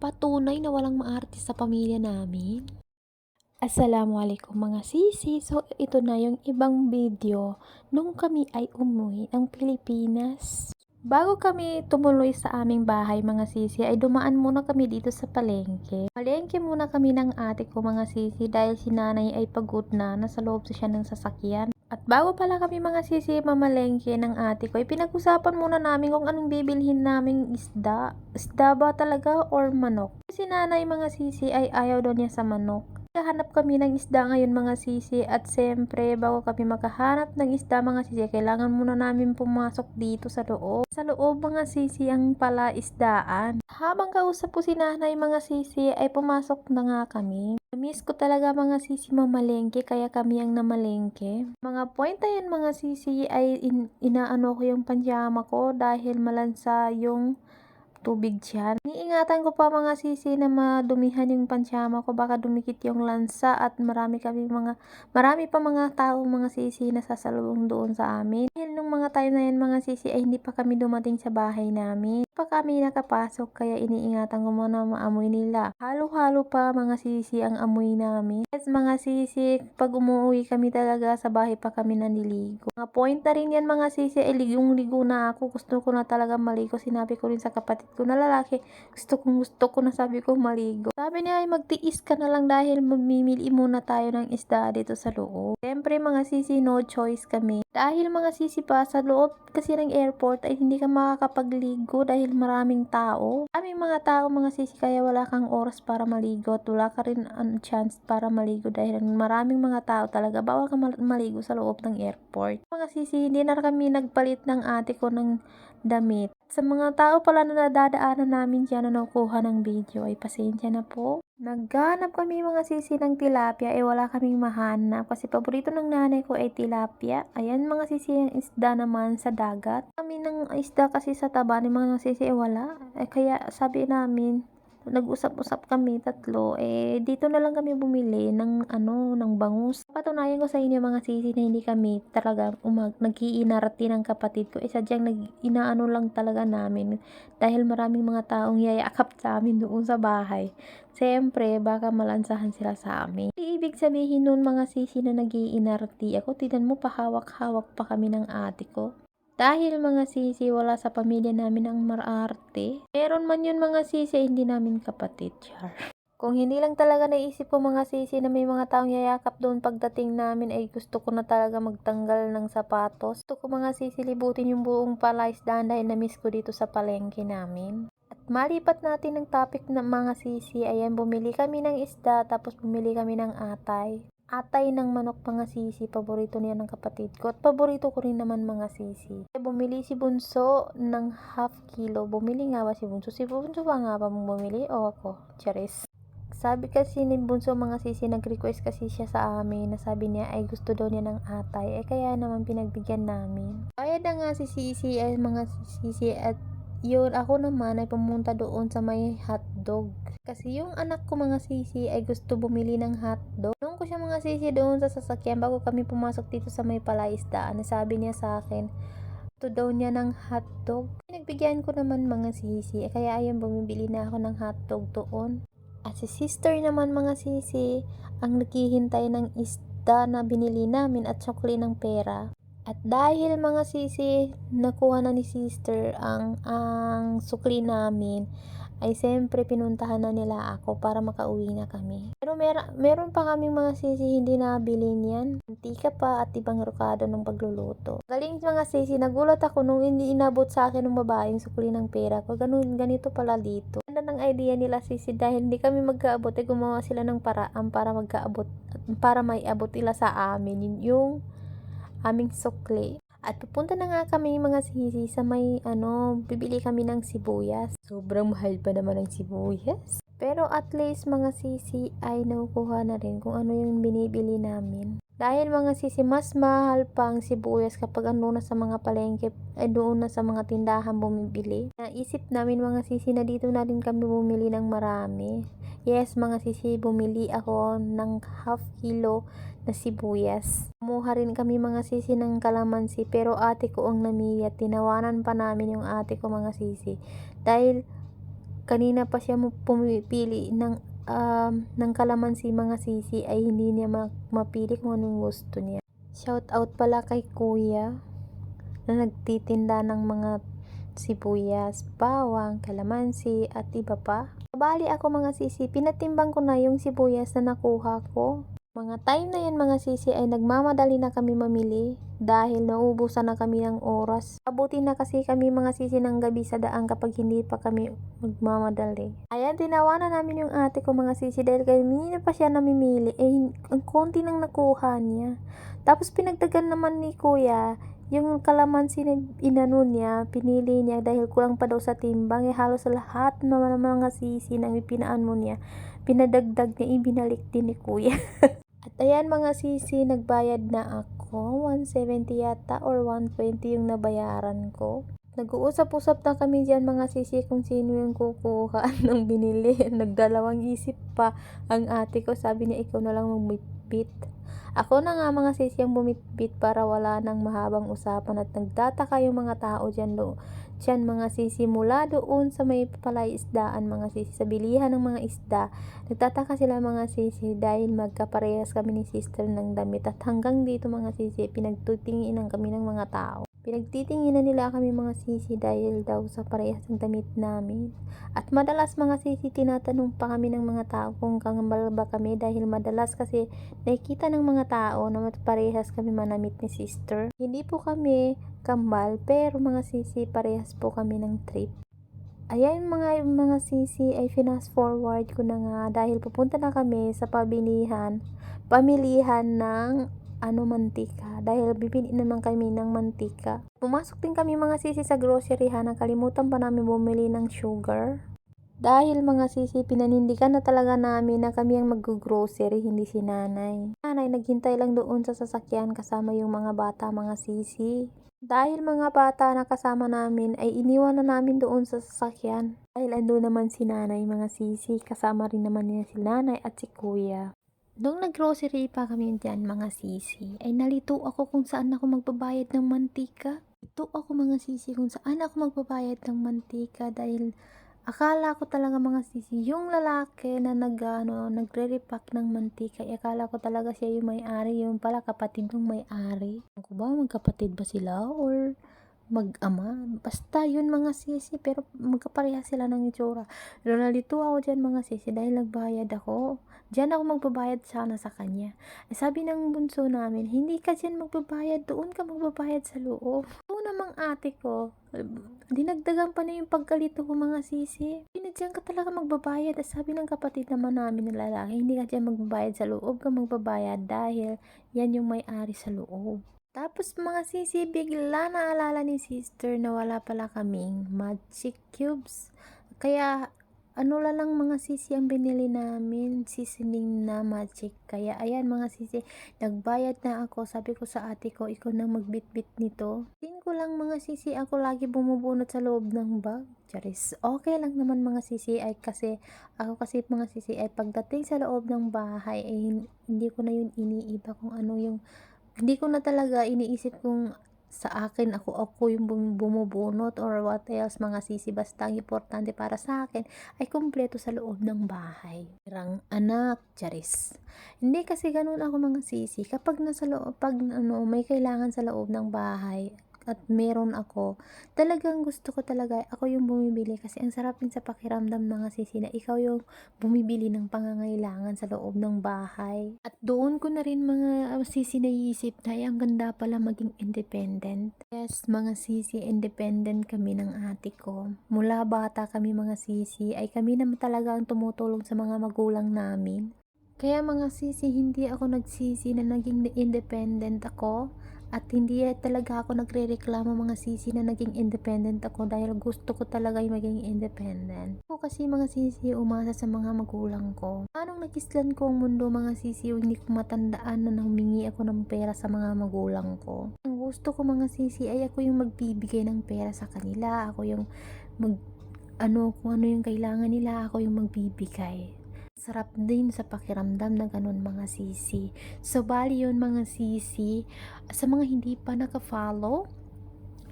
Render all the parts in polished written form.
patunay na walang maarte sa pamilya namin. Assalamualaikum mga sisi. So, ito na yung ibang video nung kami ay umuwi ng Pilipinas. Bago kami tumuloy sa aming bahay mga sisi, ay dumaan muna kami dito sa palengke. Palengke muna kami ng ate ko mga sisi dahil si nanay ay pagod na, nasa loob siya ng sasakyan. At bago pala kami mga sisi mamalengke ng ate ko, ay pinag-usapan muna namin kung anong bibilhin naming isda. Isda ba talaga or manok? Si nanay mga sisi ay ayaw daw niya sa manok. Naghahanap kami ng isda ngayon mga sisi at siyempre bago kami makahanap ng isda mga sisi, kailangan muna namin pumasok dito sa loob. Sa loob mga sisi ang palaisdaan. Habang kausap ko si nanay mga sisi ay pumasok na nga kami. Miss ko talaga mga sisi mamalengke kaya kami ang namalengke. Mga point na yan mga sisi ay inaano ko yung panjama ko dahil malansa yung tubig dyan. Iniingatan ko pa mga sisi na madumihan yung pansyama ko, baka dumikit yung lansa at marami pa mga tao mga sisi na sasalubong doon sa amin. Dahil nung mga time na yan mga sisi ay hindi pa kami dumating sa bahay namin. Hindi pa kami nakapasok kaya iniingatan ko muna maamoy nila. Halo-halo pa mga sisi ang amoy namin. Yes mga sisi, pag umuwi kami talaga sa bahay pa kami naniligo. Mga point na rin yan mga sisi ay ligong-ligo na ako. Gusto ko na talaga maligo. Sinabi ko rin sa kapatid ko na lalaki, gusto ko na sabi ko maligo. Sabi niya ay magtiis ka na lang dahil mamimili muna tayo ng isda dito sa loob. Siyempre mga sisi no choice kami. Dahil mga sisi pa sa loob kasi ng airport ay hindi ka makakapagligo dahil maraming tao. Maraming mga tao mga sisi kaya wala kang oras para maligo at wala ka rin chance para maligo dahil maraming mga tao talaga. Bawal ka maligo sa loob ng airport. Mga sisi hindi na kami nagpalit ng ate ko ng damit. Sa mga tao pala na nadadaanan namin dyan na nakuha ng video ay pasensya na po. Naghanap kami mga sisi ng tilapia wala kaming mahanap kasi paborito ng nanay ko ay tilapia. Ayan mga sisi yung isda naman sa dagat. Kami ng isda kasi sa taba ni mga sisi wala. Kaya sabi namin nag-usap-usap kami tatlo, dito na lang kami bumili ng ng bangus. Patunayan ko sa inyo mga sisi na hindi kami talaga nag-iinarati ng kapatid ko. Sadyang inaano lang talaga namin dahil maraming mga taong yayakap sa amin doon sa bahay. Siyempre, baka malansahan sila sa amin. Hindi ibig sabihin nun mga sisi na nag-iinarati ako. Tignan mo, pahawak-hawak pa kami ng ate ko. Dahil mga sisi, wala sa pamilya namin ang mararte. Meron man yun mga sisi, hindi namin kapatid. Char. Kung hindi lang talaga naisip ko mga sisi na may mga taong yayakap doon pagdating namin ay gusto ko na talaga magtanggal ng sapatos. Gusto ko mga sisi libutin yung buong palaisdaan dahil na-miss ko dito sa palengke namin. At malipat natin ng topic ng mga sisi, ayan bumili kami ng isda tapos bumili kami ng atay. Atay ng manok mga sisi, paborito niya ng kapatid ko at paborito ko rin naman mga sisi. Bumili si Bunso ng half kilo. Bumili nga ba si Bunso? Si Bunso ba nga ba mong bumili o ako? Charis. Sabi kasi ni Bunso mga sisi, nag-request kasi siya sa amin na sabi niya ay gusto daw niya ng atay. Kaya naman pinagbigyan namin. Kaya na nga si sisi ay mga sisi at yun ako naman ay pumunta doon sa may hotdog. Kasi yung anak ko mga sisi ay gusto bumili ng hotdog. Noong ko siya mga sisi doon sa sasakyan bago kami pumasok dito sa may palaisdaan, sabi niya sa akin, gusto daw niya ng hotdog. Pinagbigyan ko naman mga sisi, kaya ayun bumibili na ako ng hotdog doon. At si sister naman mga sisi, ang naghihintay ng isda na binili namin at sukli ng pera. At dahil mga sisi, nakuha na ni sister ang sukli namin, ay siyempre pinuntahan na nila ako para makauwi na kami. Pero meron pa kaming mga sisi hindi nabili niyan. Antika pa at ibang rokado ng pagluluto. Galing mga sisi, nagulat ako nung hindi inabot sa akin ng babaeng sukli ng pera ko. Ganito pala dito. Ganda ng idea nila sisi dahil hindi kami magkaabot, gumawa sila ng paraan para magkaabot, para maiabot nila sa amin yung aming sukli. At pupunta na nga kami mga sisi sa may bibili kami ng sibuyas. Sobrang mahal pa naman ng sibuyas. Pero at least mga sisi ay nakukuha na rin kung ano yung binibili namin. Dahil mga sisi, mas mahal pang sibuyas kapag na sa mga palengke, ay doon na sa mga tindahan bumibili. Naisip namin mga sisi na dito na rin kami bumili ng marami. Yes mga sisi, bumili ako ng half kilo na sibuyas. Kumuha rin kami mga sisi ng kalamansi pero ate ko ang namili at tinawanan pa namin yung ate ko mga sisi. Dahil Kanina pa siya pumipili ng kalamansi mga sisi ay hindi niya mapili kung anong gusto niya. Shout out pala kay kuya na nagtitinda ng mga sibuyas, bawang, kalamansi at iba pa. Bali ako mga sisi, pinatimbang ko na yung sibuyas na nakuha ko. Mga time na yan mga sisi ay nagmamadali na kami mamili dahil nauubusan na kami ng oras. Abuti na kasi kami mga sisi ng gabi sa daan kapag hindi pa kami magmamadali. Ayan, tinawanan namin yung ate ko mga sisi dahil kanina pa siya namimili. Ang konti nang nakuha niya. Tapos pinagdagan naman ni kuya yung kalamansi na inano niya, pinili niya dahil kulang pa daw sa timbang. Halos lahat naman ng mga sisi na ipinaano niya, pinadagdag niya, ibinalik din ni kuya. At ayan mga sisi, nagbayad na ako. 170 yata or 120 yung nabayaran ko. Nag-uusap-usap na kami dyan mga sisi kung sino yung kukuha ng binili. Nagdalawang isip pa ang ate ko. Sabi niya, ikaw na lang magbitbit. Ako na nga mga sisi ang bumitbit para wala nang mahabang usapan at nagtataka yung mga tao dyan mga sisi mula doon sa may palaisdaan mga sisi sa bilihan ng mga isda. Nagtataka sila mga sisi dahil magkaparehas kami ni sister ng damit at hanggang dito mga sisi pinagtitinginan kami ng mga tao. Pinagtitinginan nila kami mga sisi dahil daw sa parehas ng damit namin. At madalas mga sisi tinatanong pa kami ng mga tao kung kangambal ba kami dahil madalas kasi nakikita ng mga tao na parehas kami manamit ni sister. Hindi po kami kambal pero mga sisi parehas po kami ng trip. Ayan mga sisi ay fast forward ko na nga dahil pupunta na kami sa pamilihan ng mantika dahil bibili naman kami ng mantika. Pumasok din kami mga sisi sa grocery nakalimutan pa namin bumili ng sugar. Dahil mga sisi pinanindigan na talaga namin na kami ang mag-grocery, hindi si nanay. Nanay naghintay lang doon sa sasakyan kasama yung mga bata mga sisi. Dahil mga bata na kasama namin ay iniwan na namin doon sa sasakyan. Dahil ando naman si nanay mga sisi, kasama rin naman niya si nanay at si kuya. Nung nag-grocery pa kami dyan mga sisi, ay nalito ako kung saan ako magbabayad ng mantika. Ito ako mga sisi kung saan ako magbabayad ng mantika dahil akala ko talaga mga sisi, yung lalaki na nagre-repack ng mantika, akala ko talaga siya yung may-ari, yung pala kapatid ng may-ari. Ako ba, magkapatid ba sila or mag-ama? Basta yun mga sisi, pero magkapareha sila ng itsura. Pero nalito ako dyan mga sisi dahil nagbayad ako. Diyan ako magbabayad sana sa kanya. Sabi ng bunso namin, hindi ka dyan magbabayad, doon ka magbabayad sa loob. Oo namang ate ko, dinagdagan pa na yung pagkalito ko mga sisi. Hindi dyan ka talaga magbabayad. Sabi ng kapatid naman namin na lalaki, hindi ka dyan magbabayad sa loob, ka magbabayad dahil yan yung may-ari sa loob. Tapos mga sisi, bigla naalala ni sister na wala pala kaming magic cubes. Kaya ano lang mga sisi ang binili namin, seasoning na magic. Kaya ayan mga sisi, nagbayad na ako. Sabi ko sa ate ko, ikaw na magbitbit nito. Tingin ko lang mga sisi, ako lagi bumubunot sa loob ng bag. Charis, okay lang naman mga sisi ay kasi mga sisi ay pagdating sa loob ng bahay ay hindi ko na yun iniiba kung ano yung hindi ko na talaga iniisip kung sa akin ako yung bumubunot or what else mga sisi, basta ang importante para sa akin ay kumpleto sa loob ng bahay. Pirang anak, charis. Hindi kasi ganun ako mga sisi, kapag nasa loob, may kailangan sa loob ng bahay at meron ako, talagang gusto ko talaga ako yung bumibili kasi ang sarap din sa pakiramdam mga sisi na ikaw yung bumibili ng pangangailangan sa loob ng bahay. At doon ko na rin mga sisi naisip na ang ganda pala maging independent. Yes, mga sisi, independent kami ng ate ko. Mula bata kami mga sisi ay kami naman talaga ang tumutulong sa mga magulang namin. Kaya mga sisi, hindi ako nagsisi na naging independent ako at hindi talaga ako nagrereklamo mga sisi na naging independent ako dahil gusto ko talaga yung maging independent. Ako kasi mga sisi umasa sa mga magulang ko. Anong nakislan ko ang mundo mga sisi, hindi ko matandaan na humingi ako ng pera sa mga magulang ko. Ang gusto ko mga sisi ay ako yung magbibigay ng pera sa kanila, ako yung kung ano yung kailangan nila, ako yung magbibigay. Sarap din sa pakiramdam na ganun mga sisi. So bali yun mga sisi, sa mga hindi pa naka-follow,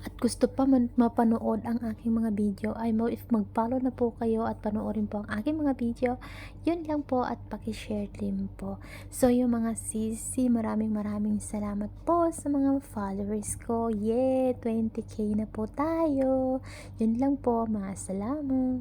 at gusto pa mapanood ang aking mga video ay mag-follow na po kayo at panoorin po ang aking mga video. Yun lang po at paki-share din po. So yung mga sisi, maraming salamat po sa mga followers ko. 20k na po tayo. Yun lang po, mga salamat.